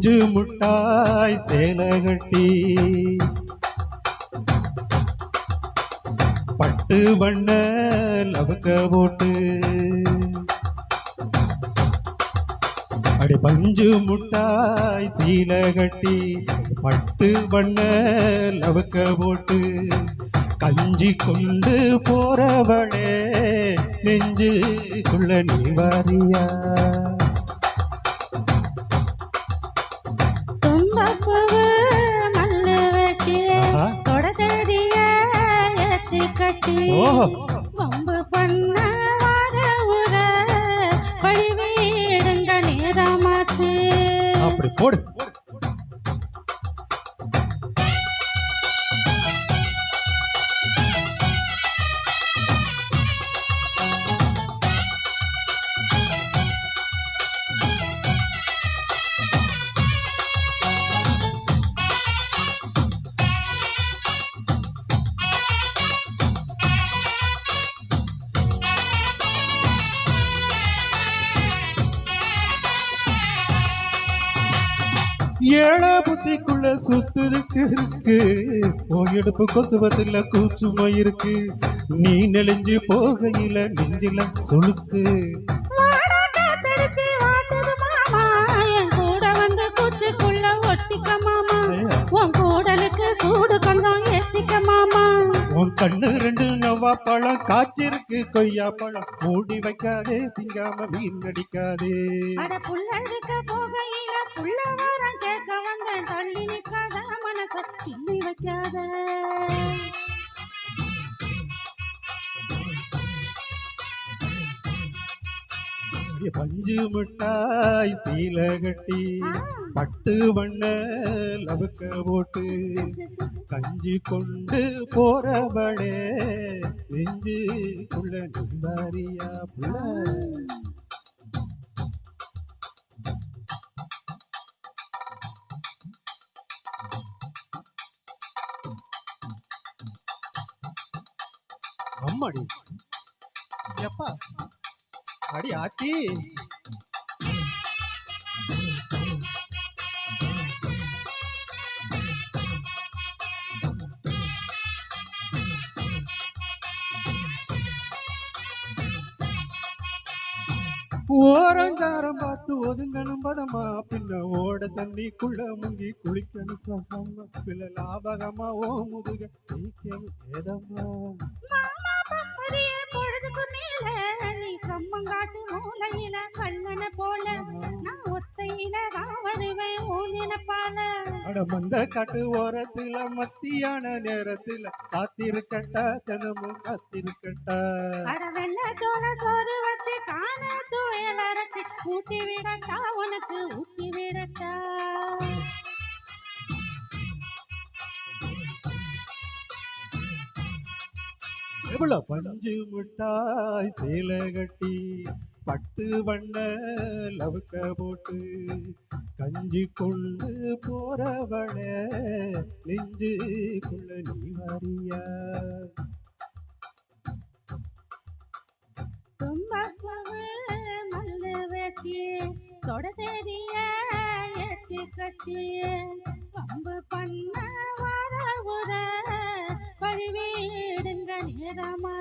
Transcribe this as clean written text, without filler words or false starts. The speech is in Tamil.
பஞ்சு முட்டாய் சேலை கட்டி பட்டு வண்ண லவக்க போட்டு அடி பஞ்சு முட்டாய் சீலை கட்டி பட்டு வண்ண லவக்க போட்டு கஞ்சி கொண்டு போறவளே நெஞ்சுக்குள்ள நீ வாரியா வம்பு பண்ண வார உர பழிவீடுங்க நேரமாச்சு அப்படி போடு ஏழா புத்திக்குள்ள சுத்துருக்கு இருக்கு போயெடுப்பு கொசுவத்துல கூச்சுமா இருக்கு நீ நெளிஞ்சு போகையில நெஞ்சில சுழுக்கு கூட வந்து கூச்சுக்குள்ள ஒட்டிக்க மாமா உன் கூடலுக்கு சூடு கொஞ்சம் ஏத்திக்க மாமா உன் கண்ணு ரெண்டு நவ்வா பழம் காய்ச்சிருக்கு கொய்யா பழம் மூடி வைக்காதே திங்காம மீன் அடிக்காதே போகையில புள்ள வாரம் கேட்க வந்தேன் தள்ளி நிற்காத மனச கிள்ளி வைக்காத பஞ்சு மிட்டாய் சீலை கட்டி பட்டு வண்ண லவக்க போட்டு கஞ்சி கொண்டு போறவளே நெஞ்சுக்குள்ள நிந்தாரியா புள்ள அம்மாடி எப்பா அடி ஆச்சி ஓரங்காரம் பார்த்து ஒதுங்கணும் பதமா பின்ன ஓட தண்ணிக்குள்ள முங்கி குளிக்கணும் சகமா பிள்ளை லாபகமா ஓ முதுக நீக்கணும் ஏதம்மா நீ கம்மங்காட்டு மூலையில கண்ணன போல நான் ஒத்தையில தான் வருவேன் ஊனினப்பால மந்த காட்டு ஓரத்துல மத்தியான நேரத்துல காத்திருக்கட்டா தினமும் காத்திருக்கட்டா வெள்ள சோள சோறு வச்சு காண துவையல் அரைச்சு ஊட்டி விடட்டா உனக்கு ஊட்டி விடட்டா பஞ்சு மிட்டாய் சேலை கட்டி பட்டு வண்ண லவக்க போட்டு கஞ்சி கொண்டு போறவள நெஞ்சுக்குள்ள நீ வாரியா மல்லு வெட்டி தொட தெரிய ஏற்றி கட்டி வம்பு பண்ண வர உர பழிவீடுங்க நேரமா